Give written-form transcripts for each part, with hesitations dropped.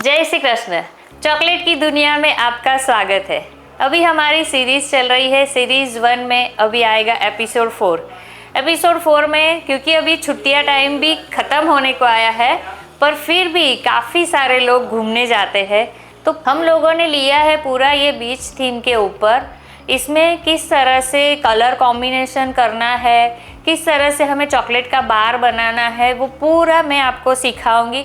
जय श्री कृष्ण। चॉकलेट की दुनिया में आपका स्वागत है। अभी हमारी सीरीज चल रही है। सीरीज 1 में अभी आएगा एपिसोड 4। एपिसोड 4 में क्योंकि अभी छुट्टियां टाइम भी ख़त्म होने को आया है, पर फिर भी काफ़ी सारे लोग घूमने जाते हैं, तो हम लोगों ने लिया है पूरा ये बीच थीम के ऊपर। इसमें किस तरह से कलर कॉम्बिनेशन करना है, किस तरह से हमें चॉकलेट का बार बनाना है, वो पूरा मैं आपको सिखाऊंगी।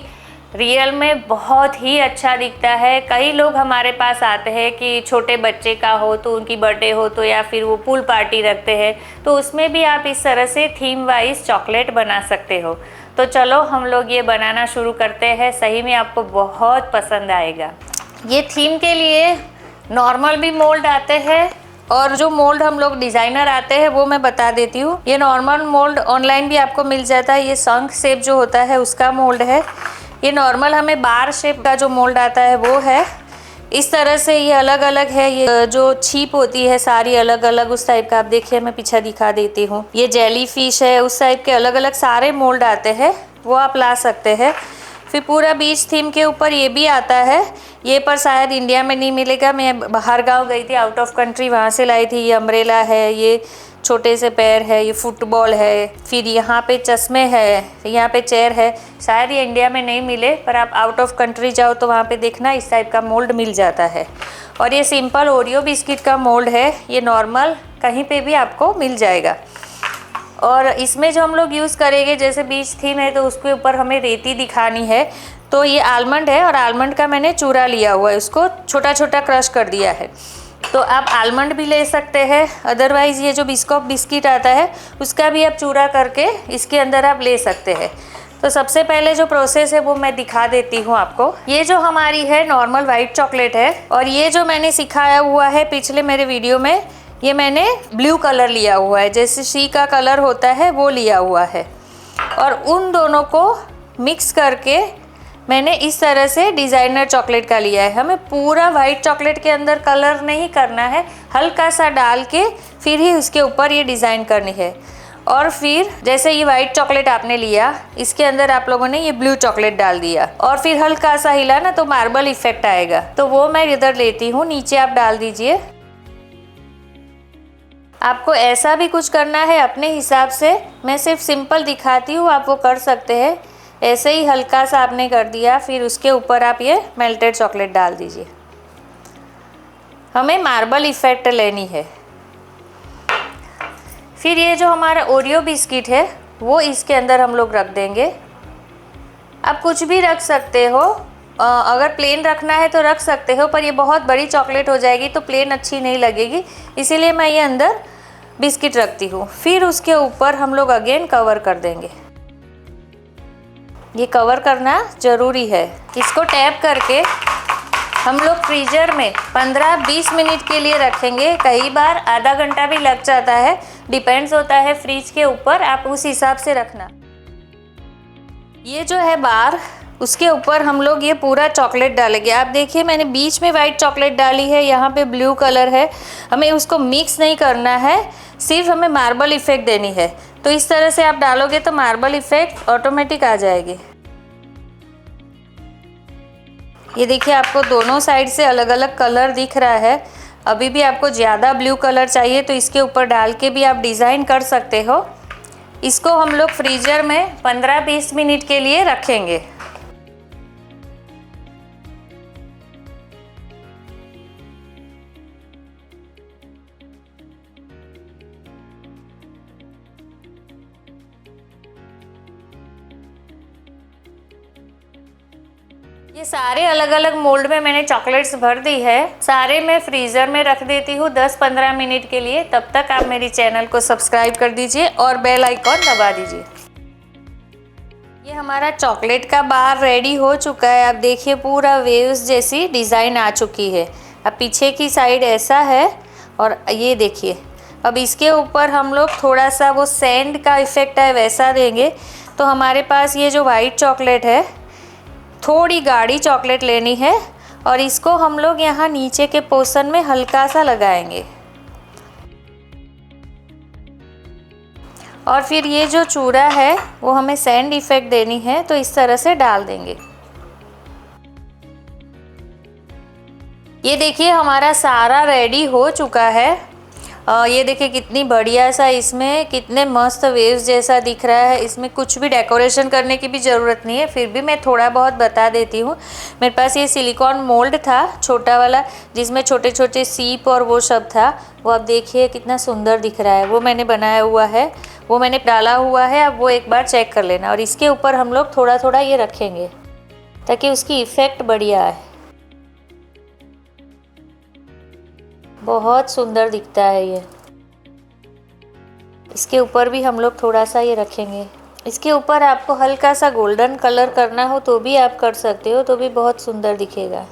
रियल में बहुत ही अच्छा दिखता है। कई लोग हमारे पास आते हैं कि छोटे बच्चे का हो तो उनकी बर्थडे हो तो, या फिर वो पूल पार्टी रखते हैं, तो उसमें भी आप इस तरह से थीम वाइज चॉकलेट बना सकते हो। तो चलो हम लोग ये बनाना शुरू करते हैं। सही में आपको बहुत पसंद आएगा। ये थीम के लिए नॉर्मल भी मोल्ड आते हैं, और जो मोल्ड हम लोग डिज़ाइनर आते हैं वो मैं बता देती हूँ। ये नॉर्मल मोल्ड ऑनलाइन भी आपको मिल जाता है। ये शंख शेप जो होता है उसका मोल्ड है। ये नॉर्मल हमें बार शेप का जो मोल्ड आता है वो है। इस तरह से ये अलग अलग है। ये जो छीप होती है सारी अलग अलग उस टाइप का, आप देखिए मैं पीछे दिखा देती हूँ। ये जेली फिश है, उस टाइप के अलग अलग सारे मोल्ड आते हैं, वो आप ला सकते हैं। फिर पूरा बीच थीम के ऊपर ये भी आता है। ये पर शायद इंडिया में नहीं मिलेगा। मैं बाहर गांव गई थी, आउट ऑफ कंट्री, वहाँ से लाई थी। ये अम्ब्रेला है, ये छोटे से पैर है, ये फुटबॉल है, फिर यहाँ पे चश्मे है, यहाँ पे चेयर है। शायद ये इंडिया में नहीं मिले, पर आप आउट ऑफ कंट्री जाओ तो वहाँ पे देखना इस टाइप का मोल्ड मिल जाता है। और ये सिंपल ओरियो बिस्किट का मोल्ड है। ये नॉर्मल कहीं पे भी आपको मिल जाएगा। और इसमें जो हम लोग यूज़ करेंगे, जैसे बीच थीम है तो उसके ऊपर हमें रेती दिखानी है, तो ये आलमंड है और आलमंड का मैंने चूरा लिया हुआ है, उसको छोटा छोटा क्रश कर दिया है। तो आप आलमंड भी ले सकते हैं, अदरवाइज़ ये जो बिस्कॉप बिस्किट आता है उसका भी आप चूरा करके इसके अंदर आप ले सकते हैं। तो सबसे पहले जो प्रोसेस है वो मैं दिखा देती हूँ आपको। ये जो हमारी है नॉर्मल वाइट चॉकलेट है, और ये जो मैंने सिखाया हुआ है पिछले मेरे वीडियो में, ये मैंने ब्लू कलर लिया हुआ है, जैसे सी का कलर होता है वो लिया हुआ है। और उन दोनों को मिक्स करके मैंने इस तरह से डिज़ाइनर चॉकलेट का लिया है। हमें पूरा वाइट चॉकलेट के अंदर कलर नहीं करना है, हल्का सा डाल के फिर ही उसके ऊपर ये डिज़ाइन करनी है। और फिर जैसे ये वाइट चॉकलेट आपने लिया, इसके अंदर आप लोगों ने ये ब्लू चॉकलेट डाल दिया और फिर हल्का सा हिला ना तो मार्बल इफेक्ट आएगा, तो वो मैं इधर लेती हूँ। नीचे आप डाल दीजिए। आपको ऐसा भी कुछ करना है अपने हिसाब से, मैं सिर्फ सिंपल दिखाती हूँ, आप वो कर सकते हैं। ऐसे ही हल्का सा आपने कर दिया, फिर उसके ऊपर आप ये मेल्टेड चॉकलेट डाल दीजिए। हमें मार्बल इफेक्ट लेनी है। फिर ये जो हमारा ओरियो बिस्किट है वो इसके अंदर हम लोग रख देंगे। आप कुछ भी रख सकते हो, अगर प्लेन रखना है तो रख सकते हो, पर ये बहुत बड़ी चॉकलेट हो जाएगी तो प्लेन अच्छी नहीं लगेगी, इसीलिए मैं ये अंदर बिस्किट रखती हूँ। फिर उसके ऊपर हम लोग अगेन कवर कर देंगे। ये कवर करना ज़रूरी है। इसको टैप करके हम लोग फ्रीजर में 15-20 मिनट के लिए रखेंगे। कई बार आधा घंटा भी लग जाता है, डिपेंड्स होता है फ्रिज के ऊपर, आप उस हिसाब से रखना। ये जो है बार, उसके ऊपर हम लोग ये पूरा चॉकलेट डालेंगे। आप देखिए मैंने बीच में वाइट चॉकलेट डाली है, यहाँ पे ब्लू कलर है। हमें उसको मिक्स नहीं करना है, सिर्फ हमें मार्बल इफेक्ट देनी है। तो इस तरह से आप डालोगे तो मार्बल इफेक्ट ऑटोमेटिक आ जाएगी। ये देखिए आपको दोनों साइड से अलग अलग कलर दिख रहा है। अभी भी आपको ज़्यादा ब्लू कलर चाहिए तो इसके ऊपर डाल के भी आप डिज़ाइन कर सकते हो। इसको हम लोग फ्रीजर में 15-20 मिनट के लिए रखेंगे। ये सारे अलग अलग मोल्ड में मैंने चॉकलेट्स भर दी है। सारे मैं फ्रीज़र में रख देती हूँ 10-15 मिनट के लिए। तब तक आप मेरी चैनल को सब्सक्राइब कर दीजिए और बेल आइकॉन दबा दीजिए। ये हमारा चॉकलेट का बार रेडी हो चुका है। आप देखिए पूरा वेव्स जैसी डिज़ाइन आ चुकी है। अब पीछे की साइड ऐसा है, और ये देखिए अब इसके ऊपर हम लोग थोड़ा सा वो सैंड का इफ़ेक्ट है वैसा देंगे। तो हमारे पास ये जो वाइट चॉकलेट है, थोड़ी गाढ़ी चॉकलेट लेनी है और इसको हम लोग यहाँ नीचे के पोर्शन में हल्का सा लगाएंगे। और फिर ये जो चूरा है वो हमें सैंड इफेक्ट देनी है, तो इस तरह से डाल देंगे। ये देखिए हमारा सारा रेडी हो चुका है। ये देखिए कितनी बढ़िया सा, इसमें कितने मस्त वेव्स जैसा दिख रहा है। इसमें कुछ भी डेकोरेशन करने की भी ज़रूरत नहीं है, फिर भी मैं थोड़ा बहुत बता देती हूँ। मेरे पास ये सिलिकॉन मोल्ड था छोटा वाला, जिसमें छोटे छोटे सीप और वो सब था। वो आप देखिए कितना सुंदर दिख रहा है, वो मैंने बनाया हुआ है, वो मैंने डाला हुआ है। अब वो एक बार चेक कर लेना। और इसके ऊपर हम लोग थोड़ा थोड़ा ये रखेंगे ताकि उसकी इफ़ेक्ट बढ़िया आए। बहुत सुंदर दिखता है ये। इसके ऊपर भी हम लोग थोड़ा सा ये रखेंगे। इसके ऊपर आपको हल्का सा गोल्डन कलर करना हो तो भी आप कर सकते हो, तो भी बहुत सुंदर दिखेगा।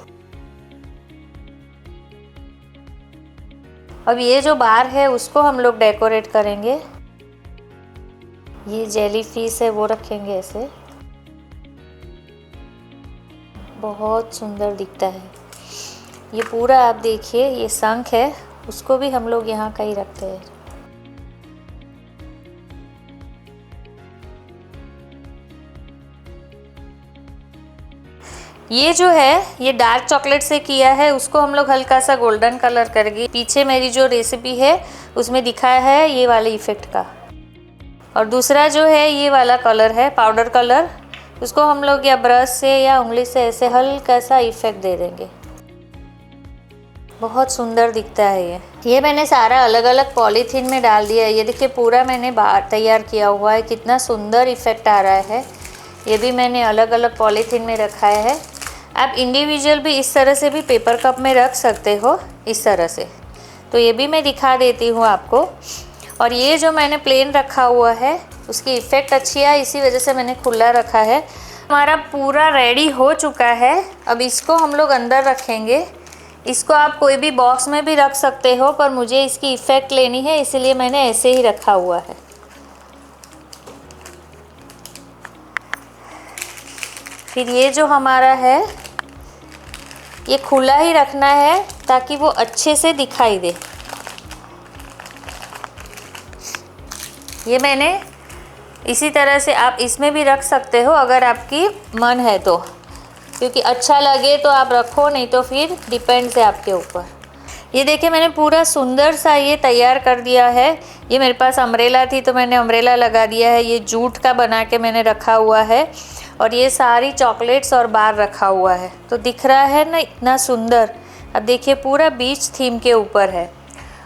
अब ये जो बार है उसको हम लोग डेकोरेट करेंगे। ये जेली फिश है वो रखेंगे ऐसे, बहुत सुंदर दिखता है। ये पूरा आप देखिए, ये शंख है, उसको भी हम लोग यहाँ कहीं रखते हैं। ये जो है ये डार्क चॉकलेट से किया है, उसको हम लोग हल्का सा गोल्डन कलर करेंगे। पीछे मेरी जो रेसिपी है उसमें दिखाया है ये वाले इफ़ेक्ट का। और दूसरा जो है ये वाला कलर है पाउडर कलर, उसको हम लोग या ब्रश से या उंगली से ऐसे हल्का सा इफ़ेक्ट दे देंगे। बहुत सुंदर दिखता है ये मैंने सारा अलग अलग पॉलीथीन में डाल दिया है। ये देखिए पूरा मैंने बाहर तैयार किया हुआ है, कितना सुंदर इफ़ेक्ट आ रहा है। ये भी मैंने अलग अलग पॉलीथीन में रखा है। आप इंडिविजुअल भी इस तरह से भी पेपर कप में रख सकते हो, इस तरह से। तो ये भी मैं दिखा देती हूँ आपको। और ये जो मैंने प्लेन रखा हुआ है उसकी इफ़ेक्ट अच्छी है, इसी वजह से मैंने खुला रखा है। हमारा पूरा रेडी हो चुका है। अब इसको हम लोग अंदर रखेंगे। इसको आप कोई भी बॉक्स में भी रख सकते हो, पर मुझे इसकी इफ़ेक्ट लेनी है इसलिए मैंने ऐसे ही रखा हुआ है। फिर ये जो हमारा है ये खुला ही रखना है ताकि वो अच्छे से दिखाई दे। ये मैंने इसी तरह से, आप इसमें भी रख सकते हो अगर आपकी मन है तो, क्योंकि अच्छा लगे तो आप रखो, नहीं तो फिर डिपेंड्स है आपके ऊपर। ये देखिए मैंने पूरा सुंदर सा ये तैयार कर दिया है। ये मेरे पास अम्ब्रेला थी तो मैंने अम्ब्रेला लगा दिया है। ये जूट का बना के मैंने रखा हुआ है। और ये सारी चॉकलेट्स और बार रखा हुआ है, तो दिख रहा है ना इतना सुंदर। अब देखिए पूरा बीच थीम के ऊपर है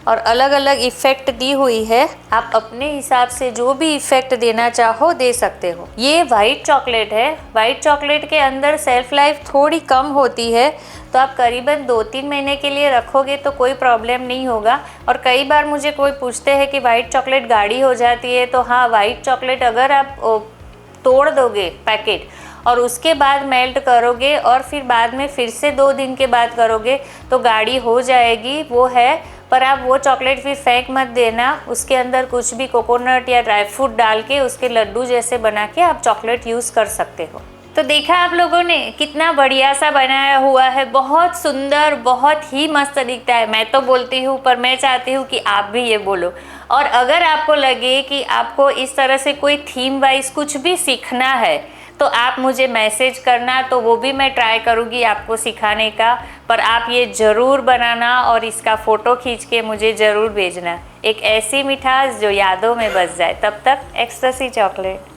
और अलग अलग इफ़ेक्ट दी हुई है। आप अपने हिसाब से जो भी इफ़ेक्ट देना चाहो दे सकते हो। ये वाइट चॉकलेट है। वाइट चॉकलेट के अंदर सेल्फ लाइफ थोड़ी कम होती है, तो आप करीबन 2-3 महीने के लिए रखोगे तो कोई प्रॉब्लम नहीं होगा। और कई बार मुझे कोई पूछते हैं कि वाइट चॉकलेट गाढ़ी हो जाती है, तो हाँ, वाइट चॉकलेट अगर आप तोड़ दोगे पैकेट और उसके बाद मेल्ट करोगे और फिर बाद में फिर से 2 दिन के बाद करोगे तो गाढ़ी हो जाएगी, वो है। पर आप वो चॉकलेट फिर फेंक मत देना। उसके अंदर कुछ भी कोकोनट या ड्राई फ्रूट डाल के उसके लड्डू जैसे बना के आप चॉकलेट यूज़ कर सकते हो। तो देखा आप लोगों ने कितना बढ़िया सा बनाया हुआ है, बहुत सुंदर, बहुत ही मस्त दिखता है। मैं तो बोलती हूँ, पर मैं चाहती हूँ कि आप भी ये बोलो। और अगर आपको लगे कि आपको इस तरह से कोई थीम वाइज कुछ भी सीखना है तो आप मुझे मैसेज करना, तो वो भी मैं ट्राई करूँगी आपको सिखाने का। पर आप ये ज़रूर बनाना और इसका फ़ोटो खींच के मुझे ज़रूर भेजना। एक ऐसी मिठास जो यादों में बस जाए। तब तक एक्सटेसी चॉकलेट।